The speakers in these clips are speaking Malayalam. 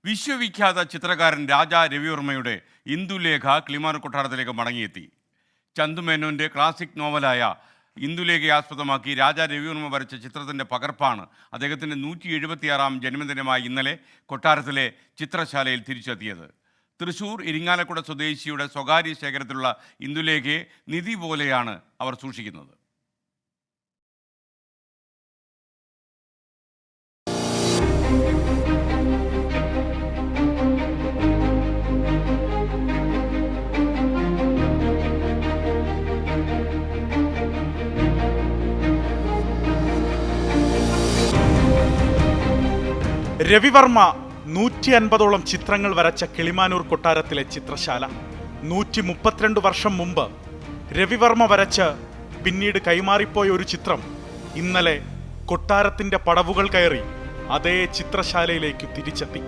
വിശ്വവിഖ്യാത ചിത്രകാരൻ രാജാ രവിവർമ്മയുടെ ഇന്ദുലേഖ കിളിമാനൂർ കൊട്ടാരത്തിലേക്ക് മടങ്ങിയെത്തി. ചന്തുമേനോന്റെ ക്ലാസിക് നോവലായ ഇന്ദുലേഖയെ ആസ്പദമാക്കി രാജാ രവിവർമ്മ വരച്ച ചിത്രത്തിൻ്റെ പകർപ്പാണ് അദ്ദേഹത്തിൻ്റെ 176-ാം ജന്മദിനമായി ഇന്നലെ കൊട്ടാരത്തിലെ ചിത്രശാലയിൽ തിരിച്ചെത്തിയത്. തൃശൂർ ഇരിങ്ങാലക്കുട സ്വദേശിയുടെ സ്വകാര്യ ശേഖരത്തിലുള്ള ഇന്ദുലേഖയെ നിധി പോലെയാണ് അവർ സൂക്ഷിക്കുന്നത്. രവിവർമ്മ 150ഓളം ചിത്രങ്ങൾ വരച്ച കിളിമാനൂർ കൊട്ടാരത്തിലെ ചിത്രശാല. 132 വർഷം മുമ്പ് രവിവർമ്മ വരച്ച് പിന്നീട് കൈമാറിപ്പോയ ഒരു ചിത്രം ഇന്നലെ കൊട്ടാരത്തിന്റെ പടവുകൾ കയറി അതേ ചിത്രശാലയിലേക്ക് തിരിച്ചെത്തി.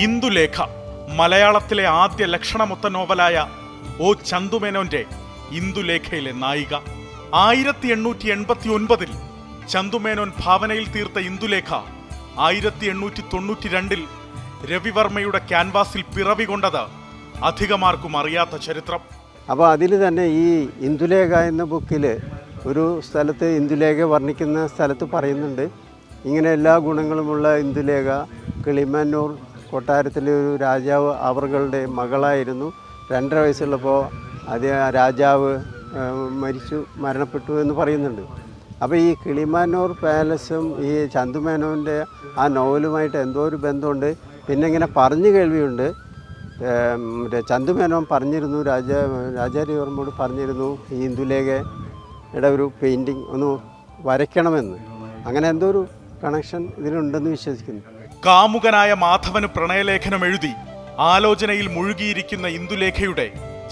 ഇന്ദുലേഖ മലയാളത്തിലെ ആദ്യ ലക്ഷണമൊത്ത നോവലായ ഒ ചന്തുമേനോന്റെ ഇന്ദുലേഖയിലെ നായിക. 1889-ൽ ചന്തുമേനോൻ ഭാവനയിൽ തീർത്ത ഇന്ദുലേഖ 1892-ൽ രവിവർമ്മയുടെ ക്യാൻവാസിൽ പിറവി കൊണ്ടത് അധികമാർക്കും അറിയാത്ത ചരിത്രം. അപ്പോൾ അതിൽ തന്നെ ഈ ഇന്ദുലേഖ എന്ന ബുക്കിൽ ഒരു സ്ഥലത്ത് ഇന്ദുലേഖ വർണ്ണിക്കുന്ന സ്ഥലത്ത് പറയുന്നുണ്ട്, ഇങ്ങനെ എല്ലാ ഗുണങ്ങളുമുള്ള ഇന്ദുലേഖ കിളിമാനൂർ കൊട്ടാരത്തിലെ ഒരു രാജാവ് അവരുടെ മകളായിരുന്നു. 2.5 വയസ്സുള്ളപ്പോൾ രാജാവ് മരണപ്പെട്ടു എന്ന് പറയുന്നുണ്ട്. അപ്പോൾ ഈ കിളിമാനൂർ പാലസും ഈ ചന്തുമേനോൻ്റെ ആ നോവലുമായിട്ട് എന്തോ ഒരു ബന്ധമുണ്ട്. പിന്നെ ഇങ്ങനെ പറഞ്ഞു കേൾവിയുണ്ട്, ചന്തുമേനോൻ പറഞ്ഞിരുന്നു, രാജാ രവിവർമ്മയോട് പറഞ്ഞിരുന്നു ഈ ഇന്ദുലേഖയുടെ ഒരു പെയിൻറ്റിങ് ഒന്ന് വരയ്ക്കണമെന്ന്. അങ്ങനെ എന്തോ ഒരു കണക്ഷൻ ഇതിലുണ്ടെന്ന് വിശ്വസിക്കുന്നു. കാമുകനായ മാധവന് പ്രണയലേഖനം എഴുതി ആലോചനയിൽ മുഴുകിയിരിക്കുന്ന ഇന്ദുലേഖയുടെ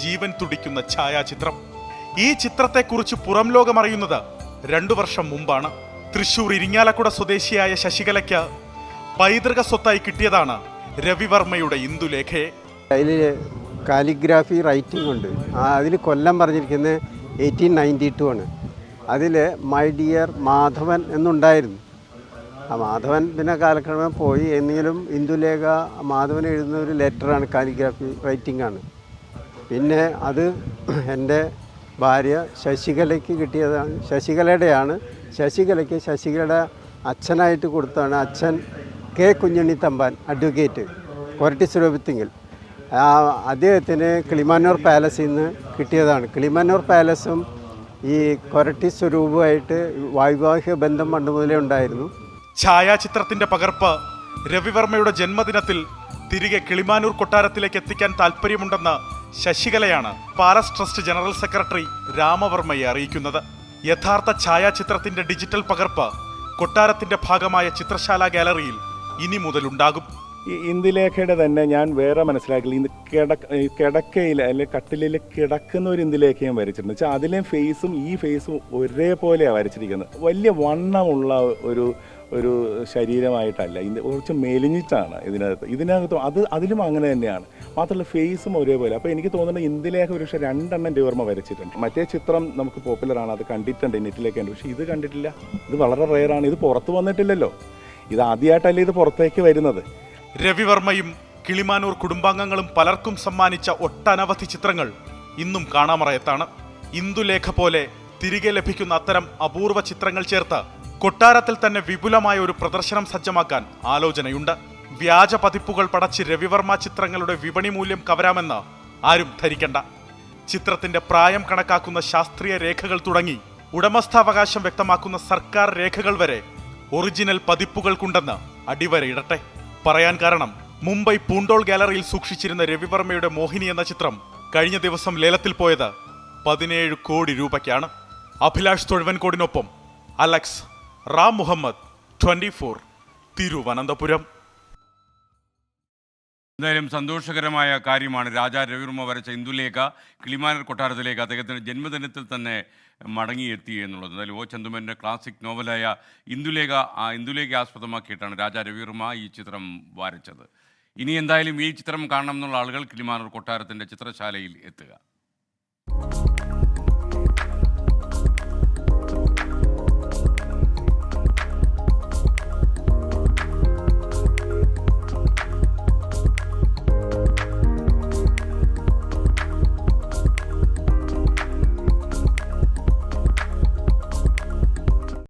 ജീവൻ തുടിക്കുന്ന ഛായാചിത്രം. ഈ ചിത്രത്തെക്കുറിച്ച് പുറം ലോകമറിയുന്നത് 2 വർഷം മുമ്പാണ്. തൃശൂർ ഇരിങ്ങാലക്കുട സ്വദേശിയായ ശശികലയ്ക്ക് പൈതൃക സ്വത്തായി കിട്ടിയതാണ് രവിവർമ്മയുടെ ഇന്ദുലേഖയെ. അതിൽ കാലിഗ്രാഫി റൈറ്റിംഗ് ഉണ്ട്. അതിൽ കൊല്ലം പറഞ്ഞിരിക്കുന്നത് 1892 ആണ്. അതിൽ മൈ ഡിയർ മാധവൻ എന്നുണ്ടായിരുന്നു. ആ മാധവൻ പിന്നെ കാലക്രമേണ പോയി. എന്നെങ്കിലും ഇന്ദുലേഖ മാധവൻ എഴുതുന്ന ഒരു ലെറ്ററാണ്, കാലിഗ്രാഫി റൈറ്റിംഗ് ആണ്. പിന്നെ അത് എൻ്റെ ഭാര്യ ശശികലയ്ക്ക് കിട്ടിയതാണ്, ശശികലയുടെയാണ്. ശശികലയുടെ അച്ഛനായിട്ട് കൊടുത്തതാണ്. അച്ഛൻ കെ കുഞ്ഞുണ്ണി തമ്പാൻ, അഡ്വക്കേറ്റ്, കൊരട്ടി സ്വരൂപത്തിങ്കിൽ. അദ്ദേഹത്തിന് കിളിമാനൂർ പാലസിൽ നിന്ന് കിട്ടിയതാണ്. കിളിമാനൂർ പാലസും ഈ കൊരട്ടി സ്വരൂപമായിട്ട് വൈവാഹിക ബന്ധം പണ്ട് മുതലേ ഉണ്ടായിരുന്നു. ഛായാചിത്രത്തിന്റെ പകർപ്പ് രവിവർമ്മയുടെ ജന്മദിനത്തിൽ തിരികെ കിളിമാനൂർ കൊട്ടാരത്തിലേക്ക് എത്തിക്കാൻ താല്പര്യമുണ്ടെന്ന് ശശികലയാണ് പാലസ് ട്രസ്റ്റ് ജനറൽ സെക്രട്ടറി രാമവർമ്മയെ അറിയിക്കുന്നത്. യഥാർത്ഥ ഛായാചിത്രത്തിന്റെ ഡിജിറ്റൽ പകർപ്പ് കൊട്ടാരത്തിന്റെ ഭാഗമായ ചിത്രശാല ഗാലറിയിൽ ഇനി മുതലുണ്ടാകും. ഈ ഇന്ദുലേഖയുടെ തന്നെ ഞാൻ വേറെ മനസ്സിലാക്കില്ല, കിടക്കയിൽ അല്ലെങ്കിൽ കട്ടിലിൽ കിടക്കുന്ന ഒരു ഇന്ദുലേഖയും വരച്ചിട്ടുണ്ട്. വെച്ചാൽ അതിലെയും ഫേസും ഈ ഫേസും ഒരേപോലെയാണ് വരച്ചിരിക്കുന്നത്. വലിയ വണ്ണമുള്ള ഒരു ശരീരമായിട്ടല്ല, കുറച്ച് മെലിഞ്ഞിട്ടാണ് ഇതിനകത്ത് അതിലും അങ്ങനെ തന്നെയാണ്. മാത്രമല്ല ഫേസും ഒരേപോലെ. അപ്പോൾ എനിക്ക് തോന്നുന്നത് ഇന്ദുലേഖ ഒരു പക്ഷേ 2 രവിവർമ്മ വരച്ചിട്ടുണ്ട്. മറ്റേ ചിത്രം നമുക്ക് പോപ്പുലറാണ്, അത് കണ്ടിട്ടുണ്ട്, നെറ്റിലേക്ക് ഉണ്ട്. പക്ഷേ ഇത് കണ്ടിട്ടില്ല. ഇത് വളരെ റെയറാണ്. ഇത് പുറത്ത് വന്നിട്ടില്ലല്ലോ, ഇത് ആദ്യമായിട്ടല്ലേ ഇത് പുറത്തേക്ക് വരുന്നത്. രവിവർമ്മയും കിളിമാനൂർ കുടുംബാംഗങ്ങളും പലർക്കും സമ്മാനിച്ച ഒട്ടനവധി ചിത്രങ്ങൾ ഇന്നും കാണാമറയത്താണ്. ഇന്ദുലേഖ പോലെ തിരികെ ലഭിക്കുന്ന അത്തരം അപൂർവ ചിത്രങ്ങൾ ചേർത്ത് കൊട്ടാരത്തിൽ തന്നെ വിപുലമായ ഒരു പ്രദർശനം സജ്ജമാക്കാൻ ആലോചനയുണ്ട്. വ്യാജ പതിപ്പുകൾ പടച്ച് രവിവർമ്മ ചിത്രങ്ങളുടെ വിപണി മൂല്യം കവരാമെന്ന് ആരും ധരിക്കണ്ട. ചിത്രത്തിന്റെ പ്രായം കണക്കാക്കുന്ന ശാസ്ത്രീയ രേഖകൾ തുടങ്ങി ഉടമസ്ഥാവകാശം വ്യക്തമാക്കുന്ന സർക്കാർ രേഖകൾ വരെ ഒറിജിനൽ പതിപ്പുകൾക്കുണ്ടെന്ന് അടിവരയിടട്ടെ. പറയാൻ കാരണം, മുംബൈ പൂണ്ടോൾ ഗാലറിയിൽ സൂക്ഷിച്ചിരുന്ന രവിവർമ്മയുടെ മോഹിനി എന്ന ചിത്രം കഴിഞ്ഞ ദിവസം ലേലത്തിൽ പോയത് 17 കോടി രൂപയ്ക്കാണ്. അഭിലാഷ് തൊഴുവൻകോടിനൊപ്പം അലക്സ്, റാം മുഹമ്മദ്, 24, തിരുവനന്തപുരം. എന്തായാലും സന്തോഷകരമായ കാര്യമാണ്. രാജാ രവിവർമ്മ വരച്ച ഇന്ദുലേഖ കിളിമാനൂർ കൊട്ടാരത്തിലേക്ക് അദ്ദേഹത്തിൻ്റെ ജന്മദിനത്തിൽ തന്നെ മടങ്ങിയെത്തി എന്നുള്ളത്. എന്തായാലും ഒ ചന്തുമേനോൻ്റെ ക്ലാസിക് നോവലായ ഇന്ദുലേഖ ആസ്പദമാക്കിയിട്ടാണ് രാജാ രവിവർമ്മ ഈ ചിത്രം വരച്ചത്. ഇനി എന്തായാലും ഈ ചിത്രം കാണണം എന്നുള്ള ആളുകൾ കിളിമാനൂർ കൊട്ടാരത്തിൻ്റെ ചിത്രശാലയിൽ എത്തുക.